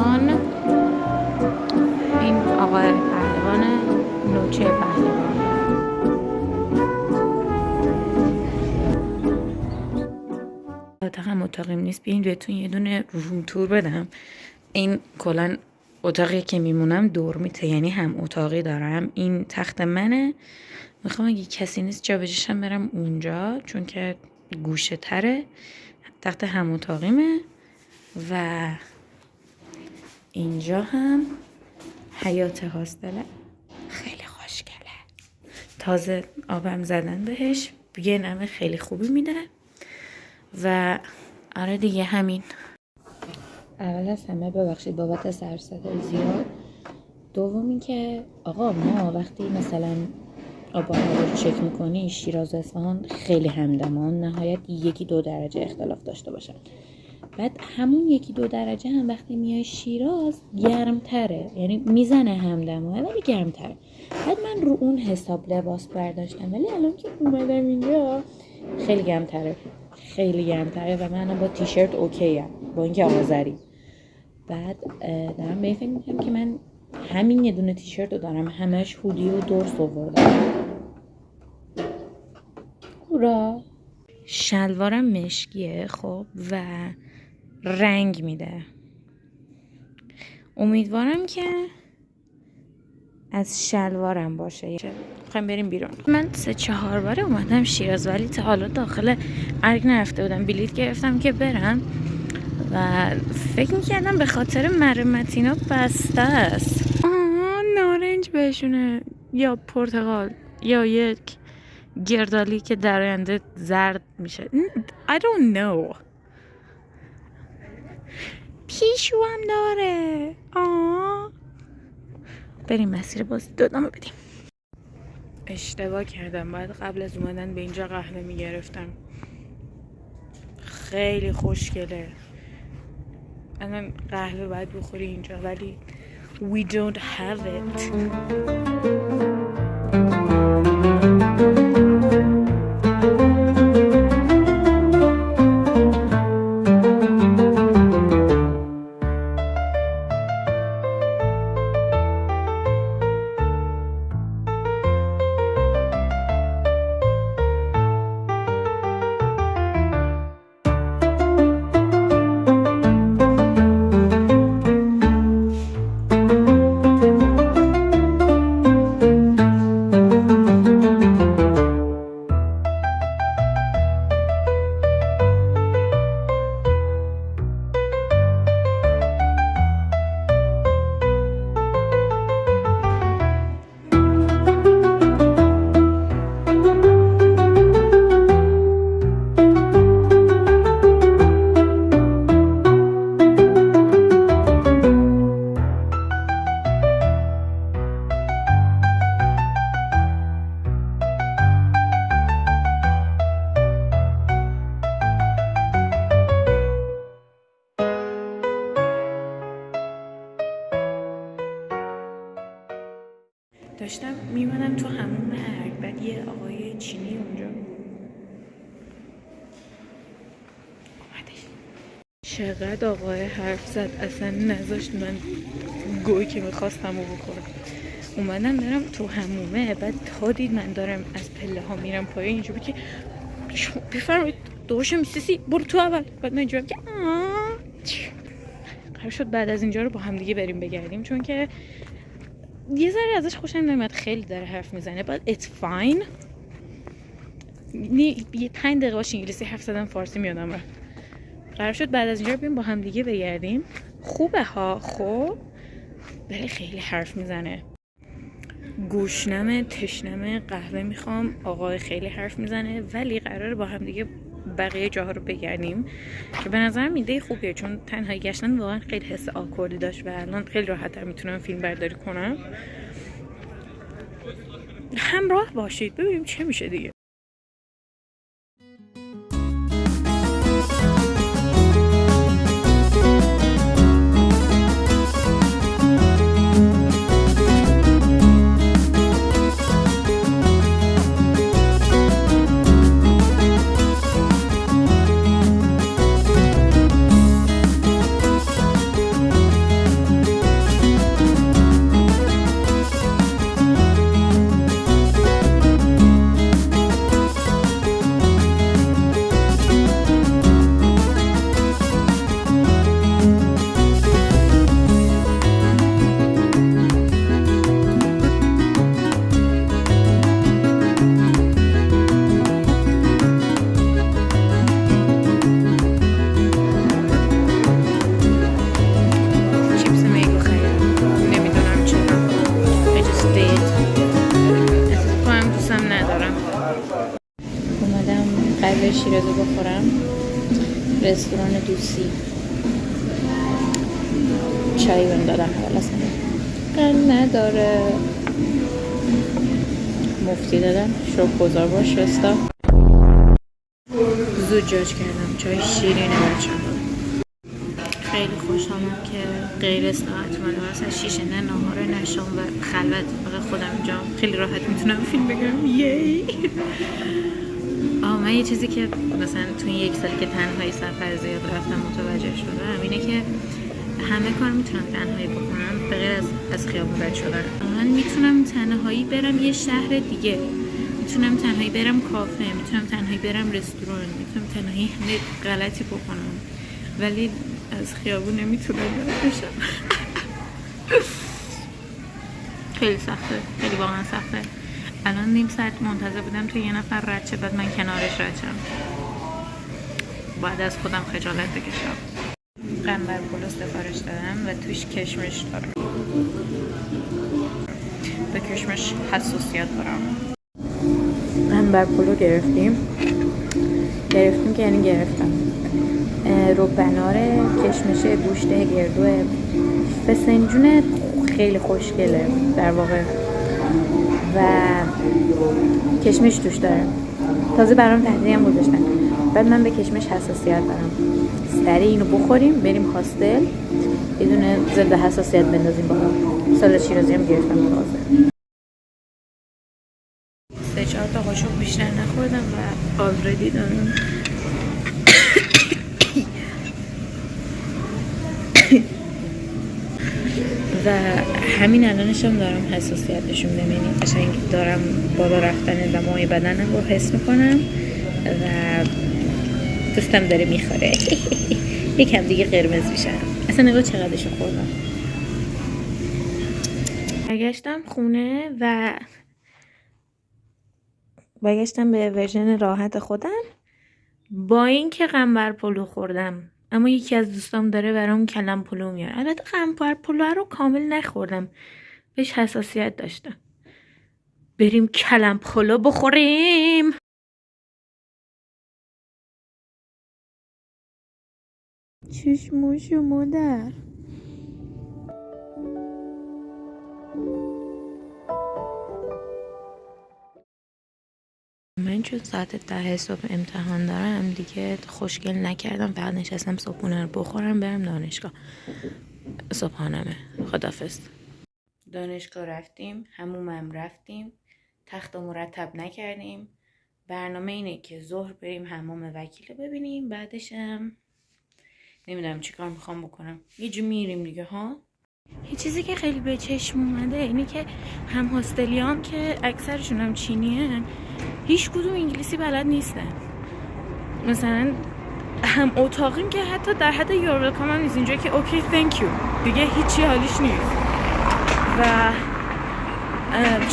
پهلوان، این آقای پهلوان نوچه پهلوان. اتاقم اتاقیم نیست، بیاین بهتون یه دونه روم تور بدم. این کلان اتاقی که میمونم دورمیته، یعنی هم اتاقی دارم. این تخت منه، میخوام اگه کسی نیست جا بجشم برم اونجا چون که گوشه تره. تخت هم اتاقیمه و اینجا هم حیات هاستله، خیلی خوشگله، تازه آبم زدن بهش، یه نمه خیلی خوبی میده و آره دیگه همین. اول از همه ببخشید بابت سرصدای زیاد. دومی که آقا ما وقتی مثلا آب و هوا رو چک میکنی، شیراز و اصفهان خیلی همدمان، نهایت 1-2 درجه اختلاف داشته باشن. بعد همون 1-2 درجه هم وقتی میای شیراز گرمتره، یعنی میزنه همدمه ولی گرمتره. بعد من رو اون حساب لباس برداشتم، ولی الان که اومدم اینجا خیلی گرمتره، خیلی گرمتره و من با تیشرت اوکیم با اینکه آذری. بعد دارم به این فکر میکنم که من همین یه دونه تیشرت رو دارم، همش هودی و دورس آوردم. هورا. شلوارم مشکیه خب و رنگ میده. امیدوارم که از شلوارم باشه. میخوایم بریم بیرون. من 3-4 باره اومدم شیراز ولی تا حالا داخل ارگ نرفته بودم. بلیط گرفتم که برم و فکر میکردم به خاطر مرمت اینا بسته است. نارنج بهشونه یا پرتقال یا یک گردالی که در آینده زرد میشه. I don't know. پیشو هم داره. بریم مسیر باز ادامه بدیم. اشتباه کردم، باید قبل از اومدن به اینجا قهوه میگرفتم. خیلی خوشگله. الان قهوه باید بخوری اینجا ولی we don't have it. داشتم میمونم تو همون ارگ، بعد یه آقای چینی اونجا اومدش. چقدر آقای حرف زد، اصلا نذاشت من گوی که میخواستم رو بخورم. اومدم برم تو همومه، بعد تا دید من دارم از پله ها میرم پایین اینجا بود که بفرمایید دوش میسیسی برو تو اول. بعد من اینجا که قرار شد بعد از اینجا رو با هم دیگه بریم بگردیم چون که یه ذره ازش خوشم نمیاد، خیلی داره حرف میزنه. but it's fine. یه 5 دقیقه باش انگلیسی حرف زدم، فارسی میادم رفت. قرار شد بعد از اینجا بریم با هم دیگه بگردیم. خوبه ها خب، ولی خیلی حرف میزنه. گوشنمه، تشنمه، قهوه میخوام. آقای خیلی حرف میزنه ولی قراره با هم دیگه بقیه جاها رو بگردیم که به نظرم ایده خوبیه چون تنهایی گشتن واقعا خیلی حس آکوردی داشت و الان خیلی راحت‌تر میتونم فیلم برداری کنم. همراه باشید ببینیم چه میشه دیگه. شیرازی بخورم. رستوران دوسی چای بهم دادن حالا اصلا قند نداره. مفتی دادن شکرگزار باش رستا. زود جاش کردم چای شیرینه بچه‌ها. خیلی خوشحالم که غیر استراحت اومدم اصلا شیشه نه ناهار نه شام و خلوت فقط خودم اینجا خیلی راحت میتونم فیلم بگم. یی من یه چیزی که مثلا تو این یک سالی که تنهایی سفر زیاد رفتم متوجه شدم اینه که همه کار میتونم تنهایی بکنم به غیر از خیابون رد شدن. من میتونم تنهایی برم یه شهر دیگه، میتونم تنهایی برم کافه، میتونم تنهایی برم رستوران، میتونم تنهایی همه غلطی بکنم، ولی از خیابون نمیتونم بشم. خیلی سخته، خیلی واقعا سخته. الان نیم ساعت منتظر بودم تا یه نفر رد شه بعد من کنارش رد شم. باید از خودم خجالت بکشم. قنبر پلو سفارش دادم و توش کشمش دارم. به کشمش حساسیت دارم. قنبر پلو گرفتیم که یعنی گرفتم. روبناره، کشمش گوشته گردو، فسنجون خیلی خوشگله در واقع و کشمش توش داره. تازه برام تهدیدی هم گذاشتن. بعد من به کشمش حساسیت دارم. سریع اینو بخوریم بریم هاستل یه دونه ضد حساسیت بندازیم بالا. سالاد شیرازی هم گرفتم تازه. 3-4 تا قاشق بیشتر نخوردم و آلردی دارم. و همین الانشم دارم حساسیتشون ببینیم قشنگ دارم بالا رفتن دمای بدنم رو حس میکنم و دوستم داره میخوره. یکم دیگه قرمز میشم. اصلا نگاه چقدرشو خوردم. برگشتم خونه و برگشتم به ورژن راحت خودم با اینکه قنبر پلو خوردم، اما یکی از دوستام داره برام کلم پلو میاره. البته قنبر پلو رو کامل نخوردم، بهش حساسیت داشتم. بریم کلم پلو بخوریم. چشموشو مادر. من چون ساعت 10 صبح امتحان دارم دیگه خوشگل نکردم، فقط نشستم صبحونه رو بخورم برم دانشگاه. صبحانمه. خدافظ. دانشگاه رفتیم، حمومم رفتیم، تخت مرتب نکردیم. برنامه اینه که ظهر بریم حمام وکیل ببینیم، بعدشم نمیدونم چی کار میخوام بکنم. یه جو میریم دیگه ها. یه چیزی که خیلی به چشم اومده اینه که هم هاستلیام که اکثرشون هم چینیه هیچ کدوم انگلیسی بلد نیستن. مثلا هم اتاقیم که حتی در حد یور ویلکام هم نیست. اینجا که اوکی تhank you دیگه هیچی حالیش نیست و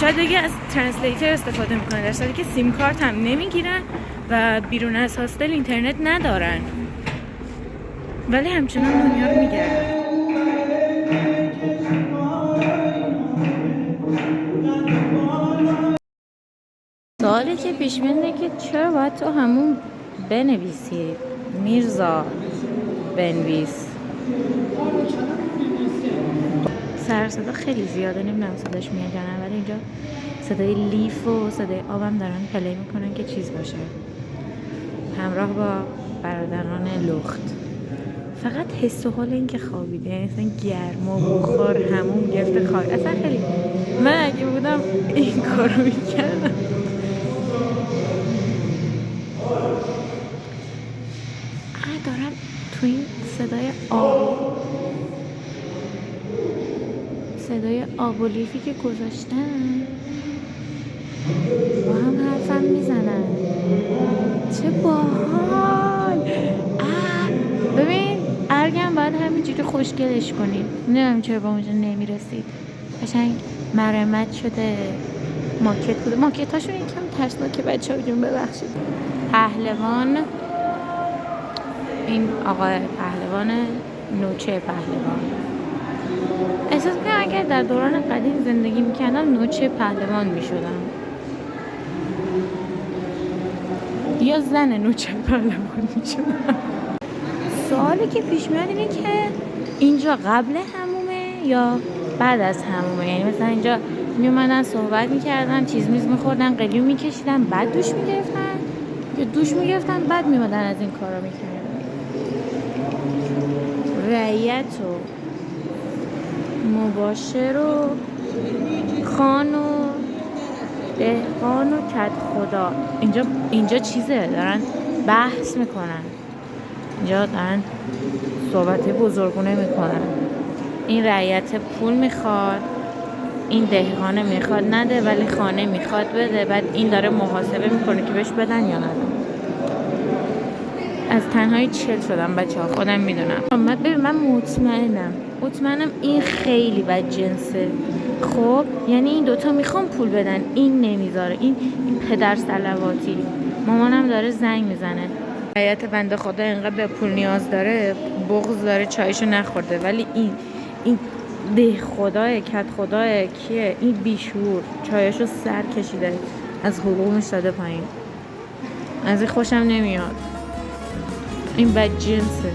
شاید دیگه از ترنسلیتر استفاده میکنن، در صورتی که سیم کارت هم نمیگیرن و بیرون از هاستل اینترنت ندارن ولی همچنان دنیا رو میگردن. سوالی که پیش میاد که چرا باید تو همون بنویسی؟ میرزا بنویس. سر صدا خیلی زیاده، نمیدونم صداش میاد یا نه، ولی اینجا صدای لیف و صدای آبم دارن پلی میکنن که چیز باشه، همراه با برادران لخت. فقط حس و حال این که خوابیده، اصلا گرم و بخار همون گرفته خواب. اصلا خیلی من اگه بودم این کارو میکردم. دارم تو این صدای آب و لیفی که گذاشتن با هم حرفم میزنن. چه باحال. ببین ارگم باید همینجوری خوشگلش کنید. نمیدونم چرا با اونجا نمیرسید. قشنگ مرمت شده. ماکت بوده. ماکت هاشون یکم ترسناکه بچه ها جون، ببخشید. پهلوان، این آقای پهلوان، نوچه پهلوان. احساس میکنم اگر در دوران قدیم زندگی میکردم نوچه پهلوان میشدم. یا زن نوچه پهلوانی شدم. سوالی که پیش میاد اینه که اینجا قبل حمومه یا بعد از حمومه؟ یعنی مثلا اینجا میومدن صحبت میکردن، چیز میز میخوردن، قلیون میکشیدن، بعد دوش میگرفتن، یا دوش میگرفتن بعد میمدن از این کارا میکردن. رعیت و مباشر و خان و دهقان و کد خدا، اینجا چیزه دارن بحث میکنن، اینجا دارن صحبت بزرگونه میکنن. این رعیت پول میخواد، این دهقانه میخواد نده ولی خانه میخواد بده، بعد این داره محاسبه میکنه که بهش بدن یا نده. از تنهایی چل شدم بچه ها، خودم میدونم. من مطمئنم این خیلی بد جنسه. خب یعنی این دوتا میخوام پول بدن، این نمیذاره، این پدر صلواتی. مامانم داره زنگ میزنه، حیات بنده خدا اینقدر به پول نیاز داره، بغض داره، چایشو نخورده، ولی این ده خدای کت خدای کیه این بیشور، چایشو سر کشیده، از حقوقش داده پایین. از این خوشم نمیاد، این بد جنسه.